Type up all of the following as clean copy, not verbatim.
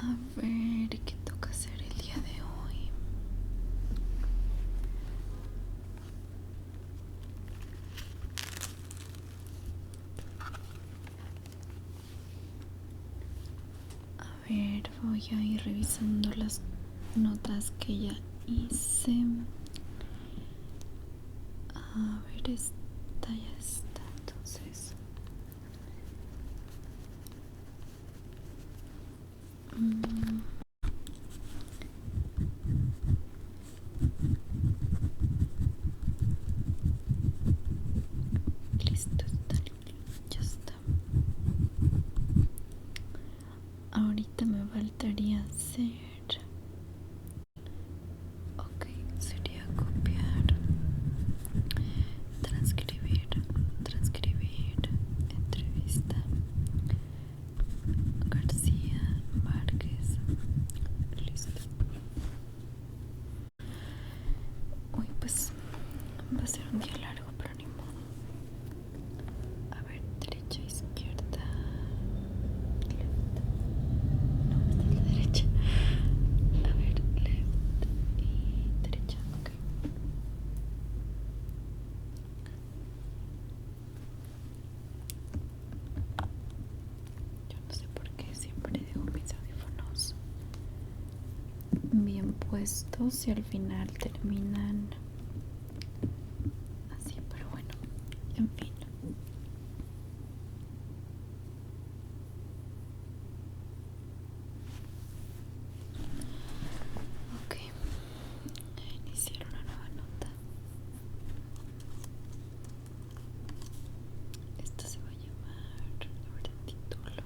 A ver, ¿qué toca hacer el día de hoy? A ver, voy a ir revisando las notas que ya hice. A ver, esta ya está, entonces. Listo, está, ya está. Ahorita me faltaría hacer. Ok, sería copiar, transcribir, entrevista, García Márquez. Listo. Uy, pues va a ser un día largo, pero ni modo. A ver, derecha, izquierda, left. No, esta es la derecha. A ver, left y derecha, ok. Yo no sé por qué siempre dejo mis audífonos bien puestos y al final terminan así, pero bueno, en fin. Ok, iniciar una nueva nota. Esta se va a llamar, a ver el título,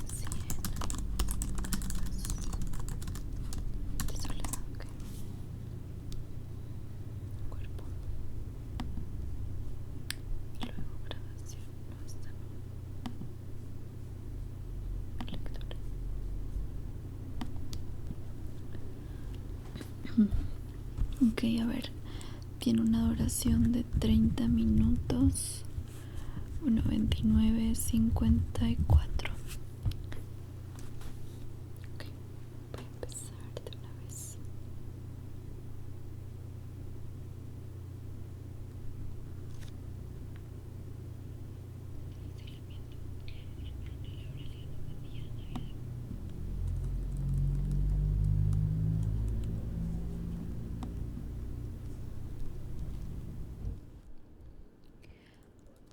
100 años de soledad, ok. Cuerpo. Y luego grabación, no, esta no. Lectura. Ok, a ver, tiene una duración de 30 minutos, 29:54. Ok, voy a empezar de una vez.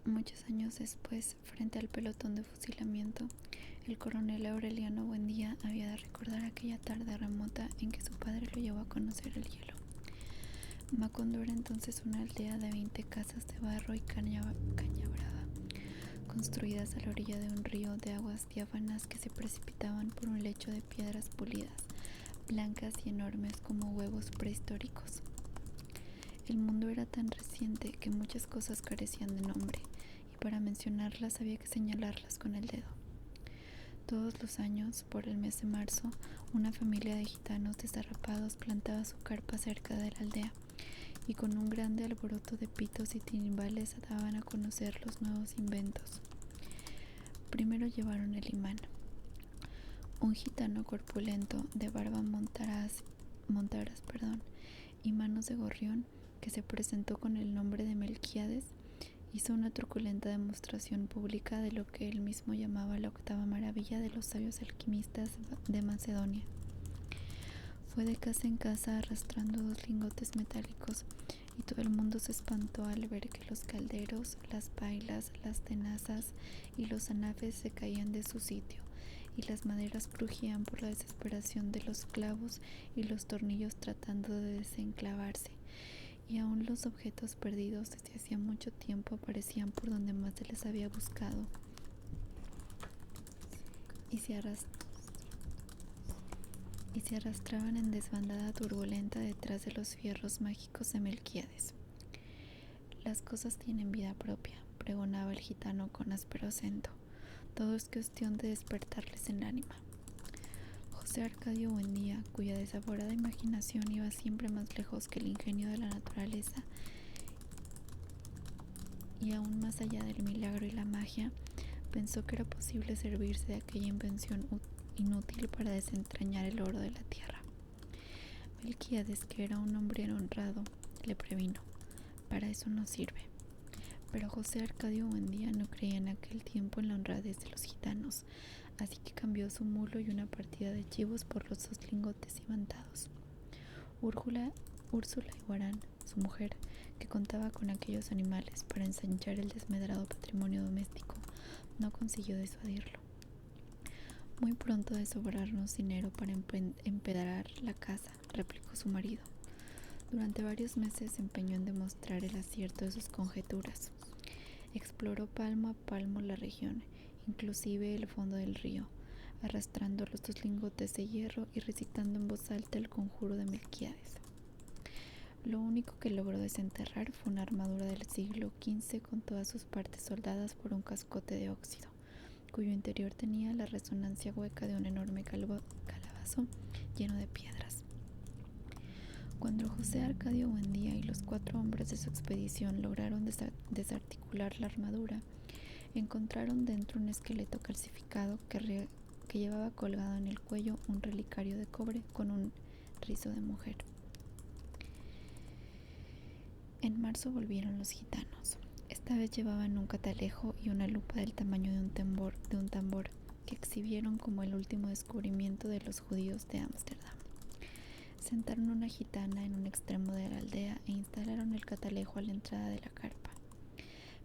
Muchos años después, frente al pelotón de fusilamiento, el coronel Aureliano Buendía había de recordar aquella tarde remota en que su padre lo llevó a conocer el hielo. Macondo era entonces una aldea de 20 casas de barro y caña brava, construidas a la orilla de un río de aguas diáfanas que se precipitaban por un lecho de piedras pulidas, blancas y enormes como huevos prehistóricos. El mundo era tan reciente que muchas cosas carecían de nombre, y para mencionarlas había que señalarlas con el dedo. Todos los años, por el mes de marzo, una familia de gitanos desarrapados plantaba su carpa cerca de la aldea, y con un grande alboroto de pitos y timbales daban a conocer los nuevos inventos. Primero llevaron el imán. Un gitano corpulento, de barba montaraz, y manos de gorrión, que se presentó con el nombre de Melquíades, hizo una truculenta demostración pública de lo que él mismo llamaba la octava maravilla de los sabios alquimistas de Macedonia. Fue de casa en casa arrastrando 2 lingotes metálicos, y todo el mundo se espantó al ver que los calderos, las pailas, las tenazas y los anafes se caían de su sitio, y las maderas crujían por la desesperación de los clavos y los tornillos tratando de desenclavarse, y aún los objetos perdidos desde hacía mucho tiempo aparecían por donde más se les había buscado y se arrastraban en desbandada turbulenta detrás de los fierros mágicos de Melquíades. Las cosas tienen vida propia, pregonaba el gitano con áspero acento. Todo es cuestión de despertarles el ánima. José Arcadio Buendía, cuya desaforada imaginación iba siempre más lejos que el ingenio de la naturaleza y aún más allá del milagro y la magia, pensó que era posible servirse de aquella invención inútil para desentrañar el oro de la tierra. Melquíades, que era un hombre honrado, le previno: para eso no sirve. Pero José Arcadio Buendía no creía en aquel tiempo en la honradez de los gitanos, así que cambió su mulo y una partida de chivos por los 2 lingotes imantados. Úrsula y Guarán, su mujer, que contaba con aquellos animales para ensanchar el desmedrado patrimonio doméstico, no consiguió disuadirlo. Muy pronto de sobrarnos dinero para empedrar la casa, replicó su marido. Durante varios meses se empeñó en demostrar el acierto de sus conjeturas. Exploró palmo a palmo la región, inclusive el fondo del río, arrastrando los 2 lingotes de hierro y recitando en voz alta el conjuro de Melquíades. Lo único que logró desenterrar fue una armadura del siglo XV con todas sus partes soldadas por un cascote de óxido, cuyo interior tenía la resonancia hueca de un enorme calabazo lleno de piedras. Cuando José Arcadio Buendía y los 4 hombres de su expedición lograron desarticular la armadura, encontraron dentro un esqueleto calcificado que llevaba colgado en el cuello un relicario de cobre con un rizo de mujer. En marzo volvieron los gitanos. Esta vez llevaban un catalejo y una lupa del tamaño de un tambor que exhibieron como el último descubrimiento de los judíos de Ámsterdam. Sentaron una gitana en un extremo de la aldea e instalaron el catalejo a la entrada de la carpa.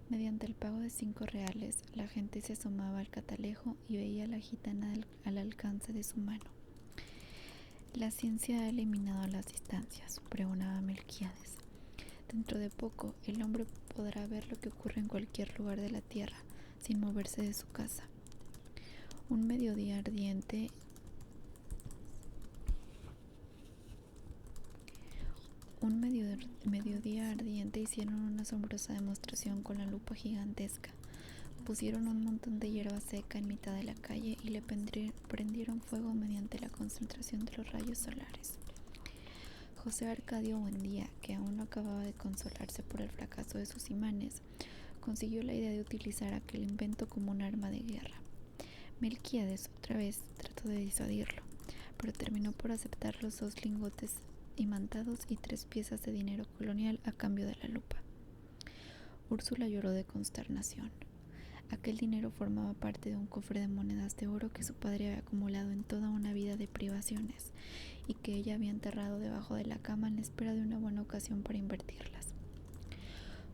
Mediante el pago de 5 reales, la gente se asomaba al catalejo y veía a la gitana al alcance de su mano. La ciencia ha eliminado las distancias, pregonaba Melquíades. Dentro de poco, el hombre podrá ver lo que ocurre en cualquier lugar de la tierra, sin moverse de su casa. Un mediodía ardiente hicieron una asombrosa demostración con la lupa gigantesca. Pusieron un montón de hierba seca en mitad de la calle y le prendieron fuego mediante la concentración de los rayos solares. José Arcadio Buendía, que aún no acababa de consolarse por el fracaso de sus imanes, consiguió la idea de utilizar aquel invento como un arma de guerra. Melquíades otra vez trató de disuadirlo, pero terminó por aceptar los 2 lingotes imantados y 3 piezas de dinero colonial a cambio de la lupa. Úrsula lloró de consternación. Aquel dinero formaba parte de un cofre de monedas de oro que su padre había acumulado en toda una vida de privaciones y que ella había enterrado debajo de la cama en la espera de una buena ocasión para invertirlas.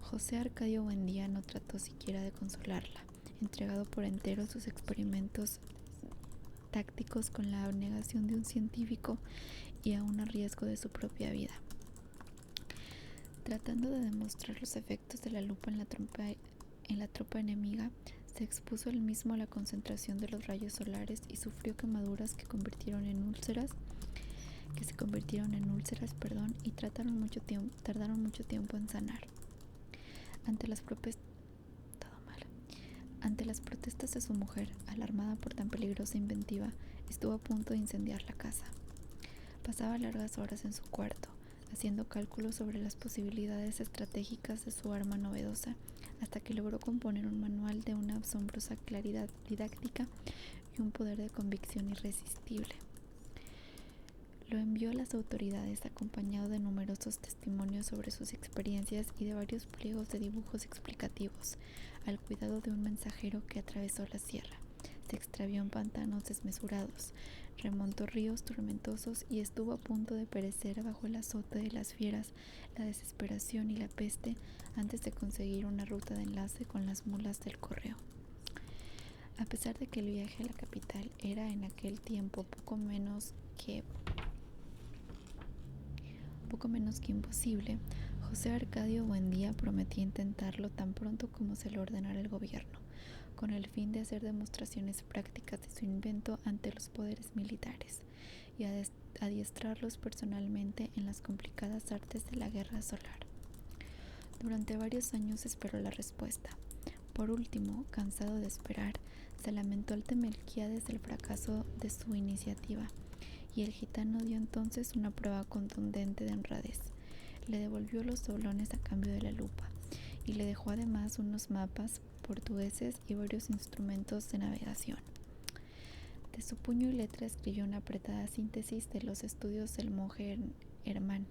José Arcadio Buendía no trató siquiera de consolarla, entregado por entero a sus experimentos tácticos con la abnegación de un científico y aún a riesgo de su propia vida. Tratando de demostrar los efectos de la lupa en la tropa enemiga, se expuso él mismo a la concentración de los rayos solares y sufrió quemaduras que se convirtieron en úlceras, y tardaron mucho tiempo en sanar. Ante las protestas de su mujer, alarmada por tan peligrosa inventiva, estuvo a punto de incendiar la casa. Pasaba largas horas en su cuarto, haciendo cálculos sobre las posibilidades estratégicas de su arma novedosa, hasta que logró componer un manual de una asombrosa claridad didáctica y un poder de convicción irresistible. Lo envió a las autoridades acompañado de numerosos testimonios sobre sus experiencias y de varios pliegos de dibujos explicativos, al cuidado de un mensajero que atravesó la sierra, se extravió en pantanos desmesurados, remontó ríos tormentosos y estuvo a punto de perecer bajo el azote de las fieras, la desesperación y la peste antes de conseguir una ruta de enlace con las mulas del correo. A pesar de que el viaje a la capital era en aquel tiempo poco menos que imposible, José Arcadio Buendía prometía intentarlo tan pronto como se lo ordenara el gobierno, con el fin de hacer demostraciones prácticas de su invento ante los poderes militares y adiestrarlos personalmente en las complicadas artes de la guerra solar. Durante varios años esperó la respuesta. Por último, cansado de esperar, se lamentó ante Melquíades del fracaso de su iniciativa, y el gitano dio entonces una prueba contundente de honradez. Le devolvió los doblones a cambio de la lupa, y le dejó además unos mapas portugueses y varios instrumentos de navegación. De su puño y letra escribió una apretada síntesis de los estudios del monje Herman,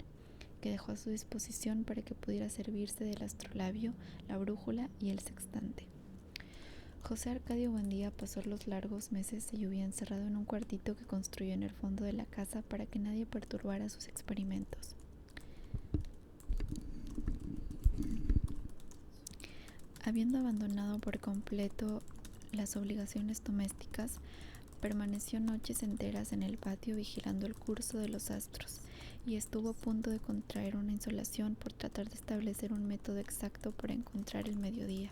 que dejó a su disposición para que pudiera servirse del astrolabio, la brújula y el sextante. José Arcadio Buendía pasó los largos meses de lluvia encerrado en un cuartito que construyó en el fondo de la casa para que nadie perturbara sus experimentos. Habiendo abandonado por completo las obligaciones domésticas, permaneció noches enteras en el patio vigilando el curso de los astros y estuvo a punto de contraer una insolación por tratar de establecer un método exacto para encontrar el mediodía.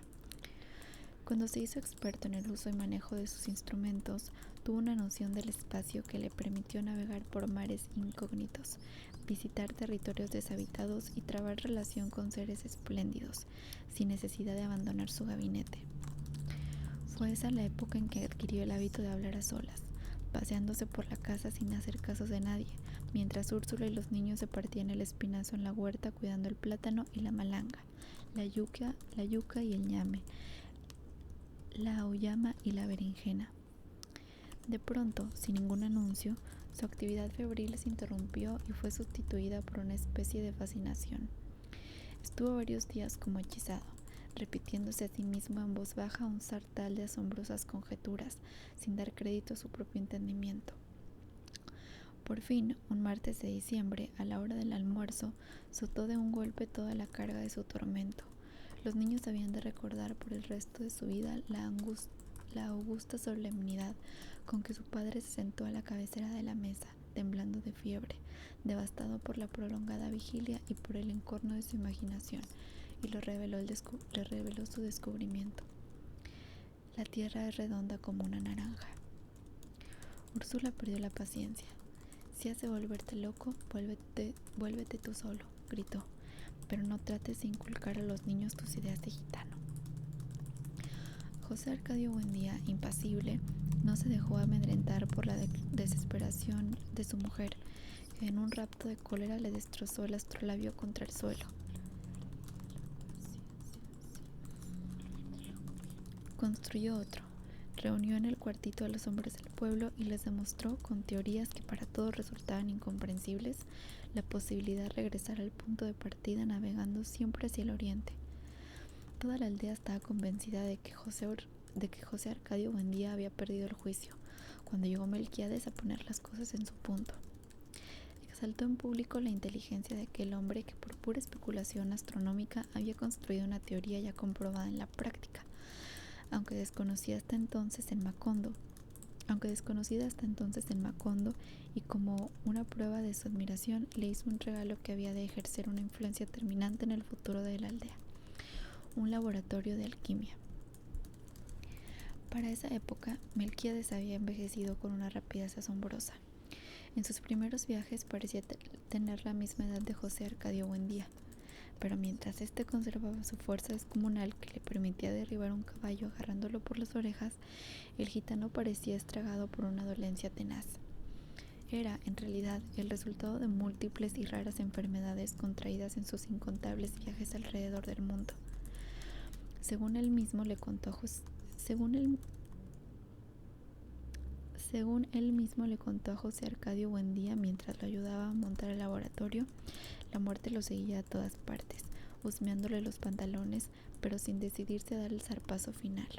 Cuando se hizo experto en el uso y manejo de sus instrumentos, tuvo una noción del espacio que le permitió navegar por mares incógnitos, visitar territorios deshabitados y trabar relación con seres espléndidos, sin necesidad de abandonar su gabinete. Fue esa la época en que adquirió el hábito de hablar a solas, paseándose por la casa sin hacer caso de nadie, mientras Úrsula y los niños se partían el espinazo en la huerta cuidando el plátano y la malanga, la yuca y el ñame, la auyama y la berenjena. De pronto, sin ningún anuncio, su actividad febril se interrumpió y fue sustituida por una especie de fascinación. Estuvo varios días como hechizado, repitiéndose a sí mismo en voz baja un sartal de asombrosas conjeturas, sin dar crédito a su propio entendimiento. Por fin, un martes de diciembre, a la hora del almuerzo, soltó de un golpe toda la carga de su tormento. Los niños habían de recordar por el resto de su vida la augusta solemnidad con que su padre se sentó a la cabecera de la mesa, temblando de fiebre, devastado por la prolongada vigilia y por el encorno de su imaginación, y le reveló su descubrimiento. La tierra es redonda como una naranja. Úrsula perdió la paciencia. Si has de volverte loco, vuélvete tú solo, gritó, pero no trates de inculcar a los niños tus ideas de gitano. José Arcadio Buendía, impasible, no se dejó amedrentar por la desesperación de su mujer, que en un rapto de cólera le destrozó el astrolabio contra el suelo. Construyó otro, reunió en el cuartito a los hombres del pueblo y les demostró, con teorías que para todos resultaban incomprensibles, la posibilidad de regresar al punto de partida navegando siempre hacia el oriente. Toda la aldea estaba convencida de que José Arcadio Buendía había perdido el juicio, cuando llegó Melquíades a poner las cosas en su punto. Exaltó en público la inteligencia de aquel hombre que por pura especulación astronómica había construido una teoría ya comprobada en la práctica, aunque desconocida hasta entonces en Macondo, y como una prueba de su admiración le hizo un regalo que había de ejercer una influencia terminante en el futuro de la aldea: un laboratorio de alquimia. Para esa época, Melquíades había envejecido con una rapidez asombrosa. En sus primeros viajes parecía tener la misma edad de José Arcadio Buendía, pero mientras éste conservaba su fuerza descomunal que le permitía derribar un caballo agarrándolo por las orejas, el gitano parecía estragado por una dolencia tenaz. Era, en realidad, el resultado de múltiples y raras enfermedades contraídas en sus incontables viajes alrededor del mundo. Según él mismo le contó a José Arcadio Buendía mientras lo ayudaba a montar el laboratorio, la muerte lo seguía a todas partes, husmeándole los pantalones, pero sin decidirse a dar el zarpazo final.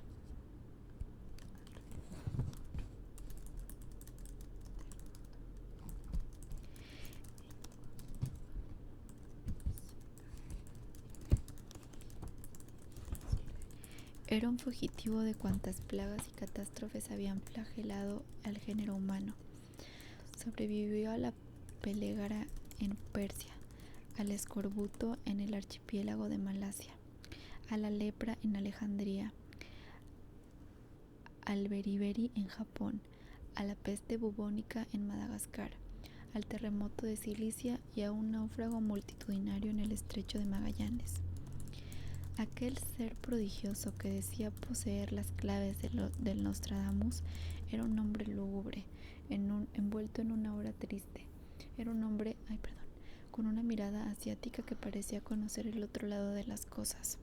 Era un fugitivo de cuantas plagas y catástrofes habían flagelado al género humano. Sobrevivió a la pelegara en Persia, al escorbuto en el archipiélago de Malasia, a la lepra en Alejandría, al beriberi en Japón, a la peste bubónica en Madagascar, al terremoto de Cilicia y a un náufrago multitudinario en el estrecho de Magallanes. Aquel ser prodigioso que decía poseer las claves del Nostradamus era un hombre lúgubre, envuelto en una hora triste. Era un hombre, con una mirada asiática que parecía conocer el otro lado de las cosas.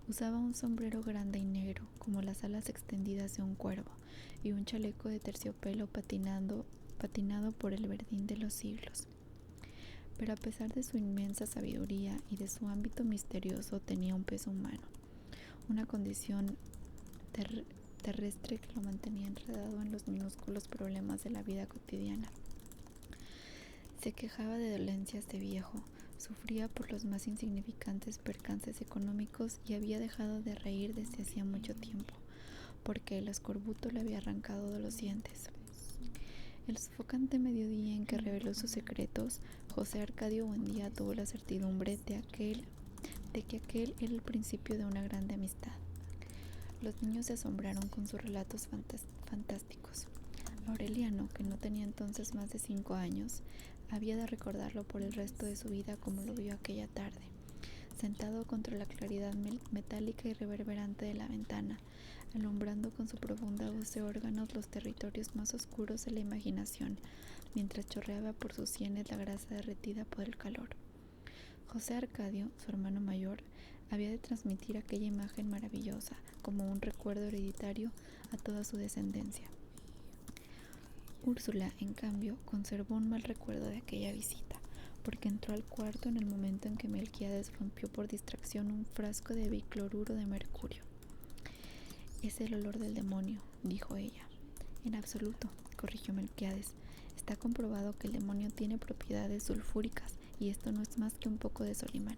Usaba un sombrero grande y negro, como las alas extendidas de un cuervo, y un chaleco de terciopelo patinado por el verdín de los siglos. Pero a pesar de su inmensa sabiduría y de su ámbito misterioso, tenía un peso humano, una condición terrestre que lo mantenía enredado en los minúsculos problemas de la vida cotidiana. Se quejaba de dolencias de viejo, sufría por los más insignificantes percances económicos y había dejado de reír desde hacía mucho tiempo, porque el escorbuto le había arrancado de los dientes. El sofocante mediodía en que reveló sus secretos, José Arcadio Buendía tuvo la certidumbre de que aquel era el principio de una grande amistad. Los niños se asombraron con sus relatos fantásticos. Aureliano, que no tenía entonces más de 5 años, había de recordarlo por el resto de su vida como lo vio aquella tarde, sentado contra la claridad metálica y reverberante de la ventana, alumbrando con su profunda voz de órganos los territorios más oscuros de la imaginación, mientras chorreaba por sus sienes la grasa derretida por el calor. José Arcadio, su hermano mayor, había de transmitir aquella imagen maravillosa, como un recuerdo hereditario, a toda su descendencia. Úrsula, en cambio, conservó un mal recuerdo de aquella visita, porque entró al cuarto en el momento en que Melquíades rompió por distracción un frasco de bicloruro de mercurio. «Es el olor del demonio», dijo ella. «En absoluto», corrigió Melquíades. «Está comprobado que el demonio tiene propiedades sulfúricas, y esto no es más que un poco de Solimán».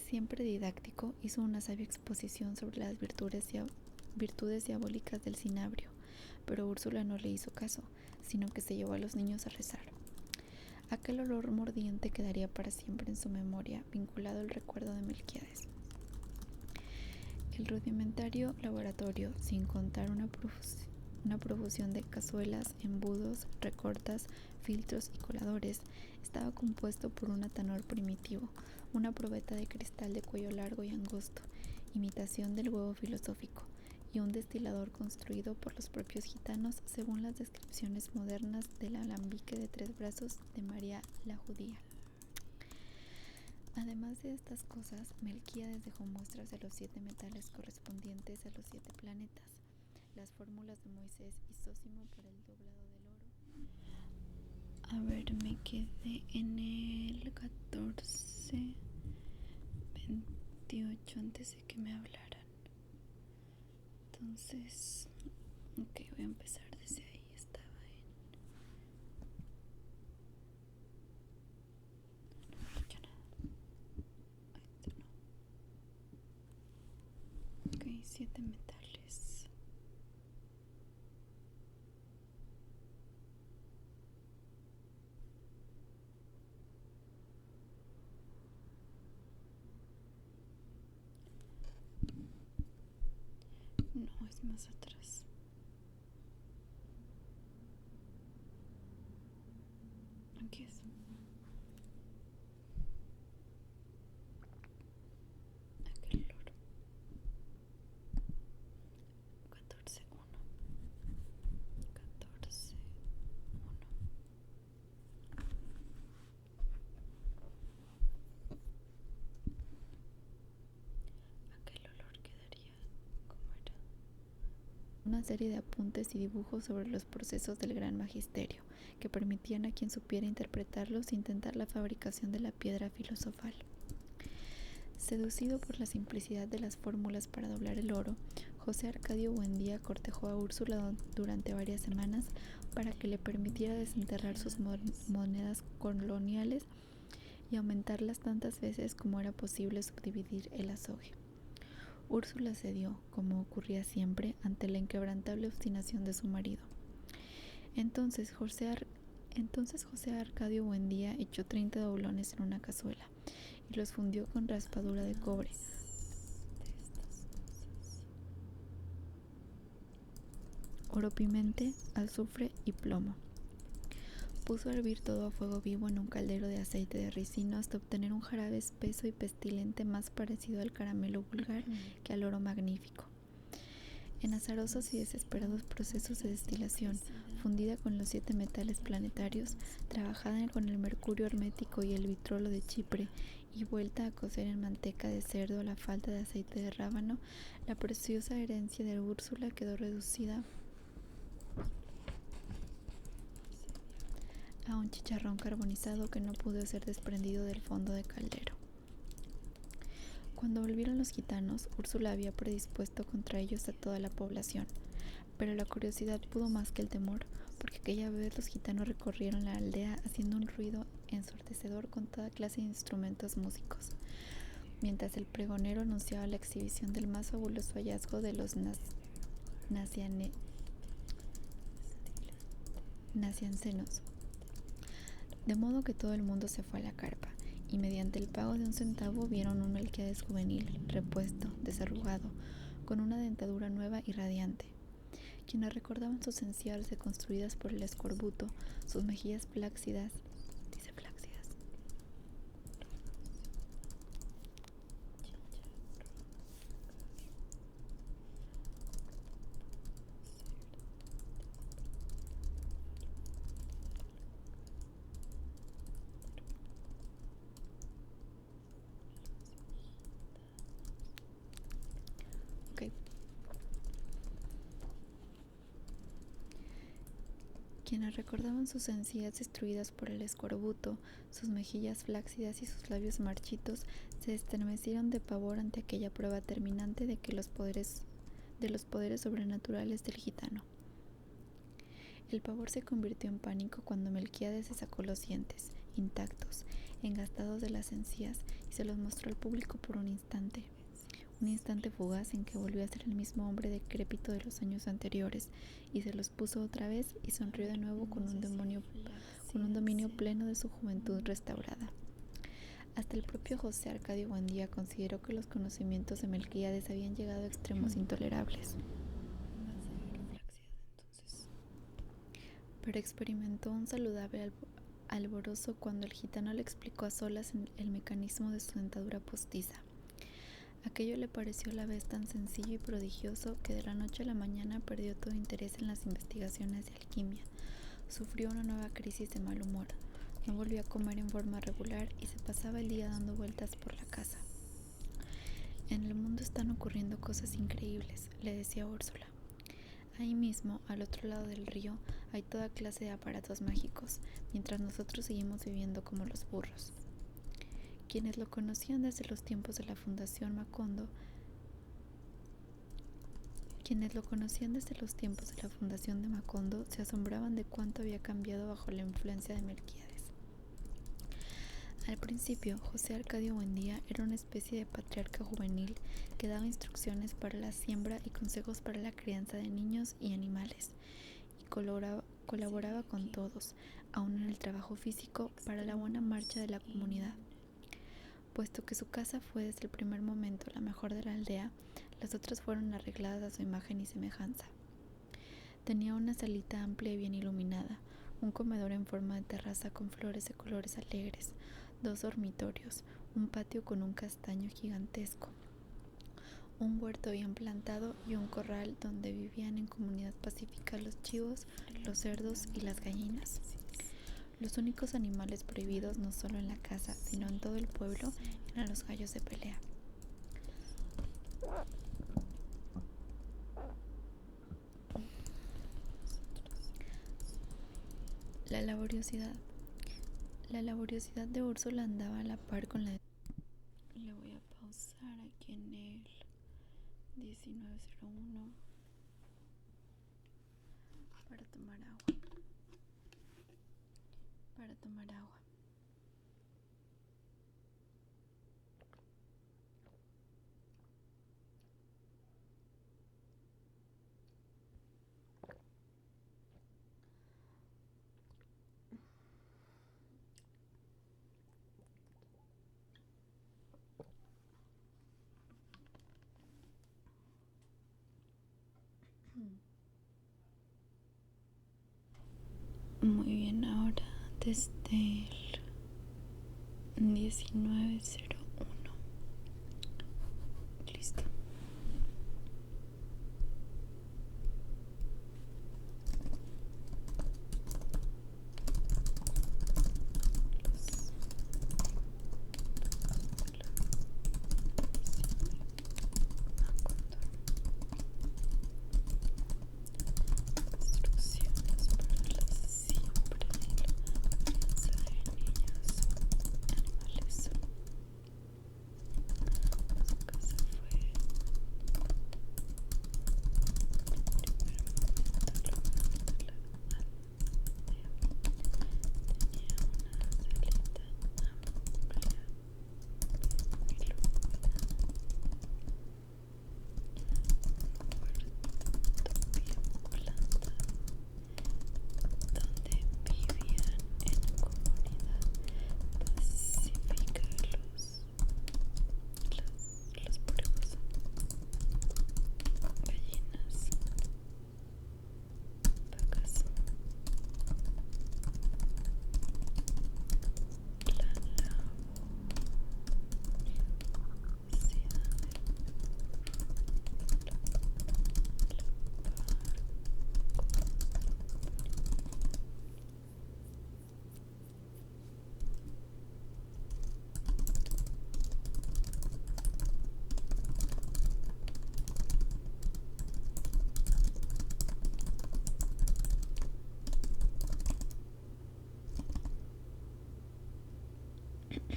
Siempre didáctico, hizo una sabia exposición sobre las virtudes diabólicas del cinabrio, pero Úrsula no le hizo caso, sino que se llevó a los niños a rezar. Aquel olor mordiente quedaría para siempre en su memoria, vinculado al recuerdo de Melquíades. El rudimentario laboratorio, sin contar una profusión de cazuelas, embudos, recortas, filtros y coladores, estaba compuesto por un atanor primitivo, una probeta de cristal de cuello largo y angosto, imitación del huevo filosófico, y un destilador construido por los propios gitanos según las descripciones modernas del alambique de 3 brazos de María la Judía. Además de estas cosas, Melquíades dejó muestras de los 7 metales correspondientes a los 7 planetas, las fórmulas de Moisés y Zósimo para el doblado del oro. A ver, me quedé en el 14, 28 antes de que me hablaran. Entonces, ok, voy a empezar desde ahí. Estaba en... No, ya nada. Ok, 7 metales. No, es más atrás. Aquí es. Aquel olor. 14, 1. 14, 1. Aquel olor quedaría como era. Una serie de apuntes y dibujos sobre los procesos del gran magisterio, que permitían a quien supiera interpretarlos intentar la fabricación de la piedra filosofal. Seducido por la simplicidad de las fórmulas para doblar el oro, José Arcadio Buendía cortejó a Úrsula durante varias semanas para que le permitiera desenterrar sus monedas coloniales y aumentarlas tantas veces como era posible subdividir el azogue. Úrsula cedió, como ocurría siempre, ante la inquebrantable obstinación de su marido. Entonces José Arcadio Buendía echó 30 doblones en una cazuela y los fundió con raspadura de cobre. Oro pimente, azufre y plomo. Puso a hervir todo a fuego vivo en un caldero de aceite de ricino hasta obtener un jarabe espeso y pestilente más parecido al caramelo vulgar que al oro magnífico. En azarosos y desesperados procesos de destilación, fundida con los 7 metales planetarios, trabajada con el mercurio hermético y el vitrolo de Chipre, y vuelta a cocer en manteca de cerdo a la falta de aceite de rábano, la preciosa herencia de Úrsula quedó reducida a un chicharrón carbonizado que no pudo ser desprendido del fondo del caldero. Cuando volvieron los gitanos, Úrsula había predispuesto contra ellos a toda la población, pero la curiosidad pudo más que el temor, porque aquella vez los gitanos recorrieron la aldea haciendo un ruido ensordecedor con toda clase de instrumentos músicos, mientras el pregonero anunciaba la exhibición del más fabuloso hallazgo de los naciancenos. De modo que todo el mundo se fue a la carpa, y mediante el pago de 1 centavo vieron un Melquíades juvenil, repuesto, desarrugado, con una dentadura nueva y radiante, quienes recordaban sus encías reconstruidas por el escorbuto, sus mejillas flácidas, quienes recordaban sus encías destruidas por el escorbuto, sus mejillas flácidas y sus labios marchitos, se estremecieron de pavor ante aquella prueba terminante de los poderes sobrenaturales del gitano. El pavor se convirtió en pánico cuando Melquíades se sacó los dientes, intactos, engastados de las encías, y se los mostró al público por un instante fugaz en que volvió a ser el mismo hombre decrépito de los años anteriores, y se los puso otra vez y sonrió de nuevo con un dominio pleno de su juventud restaurada. Hasta el propio José Arcadio Buendía consideró que los conocimientos de Melquíades habían llegado a extremos intolerables. Pero experimentó un saludable alborozo cuando el gitano le explicó a solas el mecanismo de su dentadura postiza. Aquello le pareció a la vez tan sencillo y prodigioso que de la noche a la mañana perdió todo interés en las investigaciones de alquimia. Sufrió una nueva crisis de mal humor. No volvió a comer en forma regular y se pasaba el día dando vueltas por la casa. En el mundo están ocurriendo cosas increíbles, le decía Úrsula. Ahí mismo, al otro lado del río, hay toda clase de aparatos mágicos, mientras nosotros seguimos viviendo como los burros. Quienes lo conocían desde los tiempos de la Fundación Macondo se asombraban de cuánto había cambiado bajo la influencia de Melquíades. Al principio, José Arcadio Buendía era una especie de patriarca juvenil que daba instrucciones para la siembra y consejos para la crianza de niños y animales, y colaboraba con todos, aun en el trabajo físico, para la buena marcha de la comunidad. Puesto que su casa fue desde el primer momento la mejor de la aldea, las otras fueron arregladas a su imagen y semejanza. Tenía una salita amplia y bien iluminada, un comedor en forma de terraza con flores de colores alegres, 2 dormitorios, un patio con un castaño gigantesco, un huerto bien plantado y un corral donde vivían en comunidad pacífica los chivos, los cerdos y las gallinas. Los únicos animales prohibidos no solo en la casa, sino en todo el pueblo, eran los gallos de pelea. La laboriosidad de Úrsula andaba a la par con la de... Le voy a pausar aquí en el 1901 para tomar agua. Muy bien, ahora desde el 1901. Listo.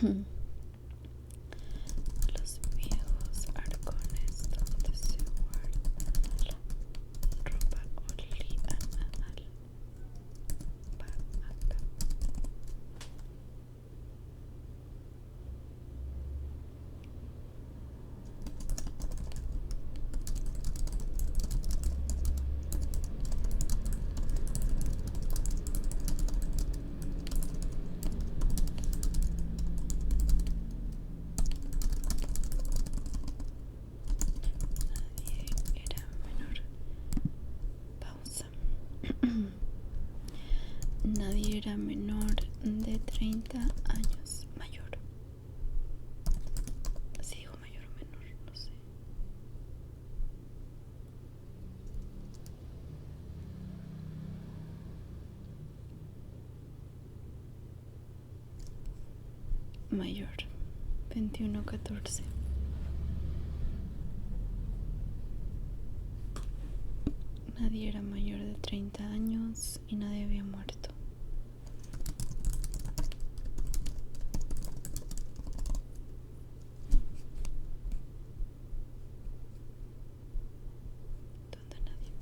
Los viejos arcones donde se guarda la ropa olían a alpaca. Nadie era menor. Pausa. Nadie era menor de 30 años. Mayor. Si digo mayor o menor, no sé. Mayor. 21-14. Nadie era mayor de 30 años y nadie había muerto. ¿Dónde nadie?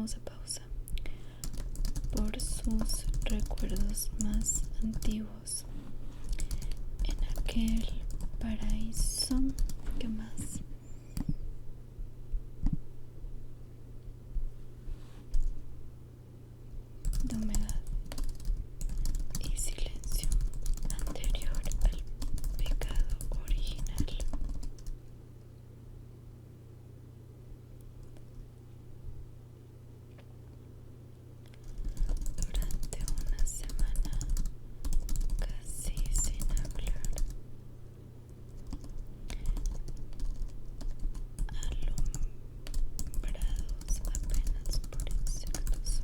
pausa, por sus recuerdos más antiguos en aquel paraíso. ¿Qué más? De humedad y silencio anterior al pecado original. Durante una semana casi sin hablar, alumbrados apenas por insectos.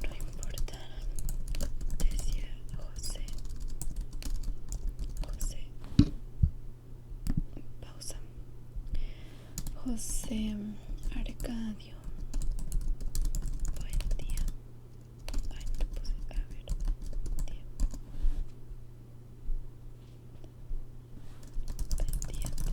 No importa, decía José. Pausa. José Arcadio. Buen día. Ay, no puse. A ver. Tiempo. Pendiente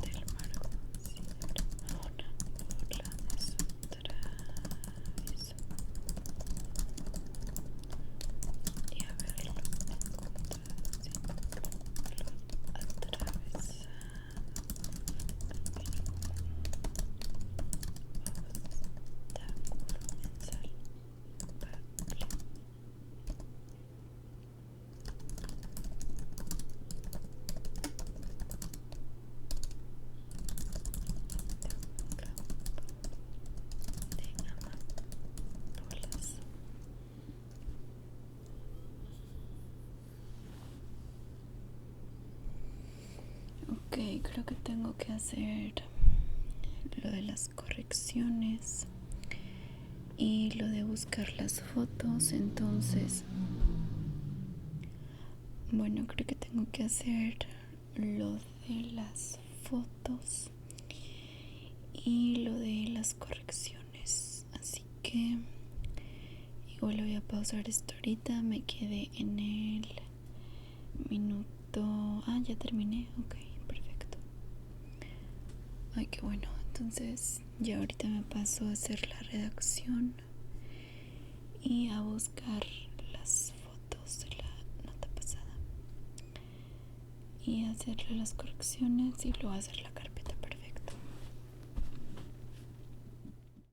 de la brújula. Ok, creo que tengo que hacer lo de las correcciones y lo de buscar las fotos. Entonces, bueno, creo que tengo que hacer lo de las fotos y lo de las correcciones. Así que igual voy a pausar esto ahorita. Me quedé en el minuto. Ah, ya terminé. Ok, perfecto. Ay, qué bueno. Entonces ya ahorita me paso a hacer la redacción y a buscar las fotos de la nota pasada y hacerle las correcciones y luego hacer la carpeta.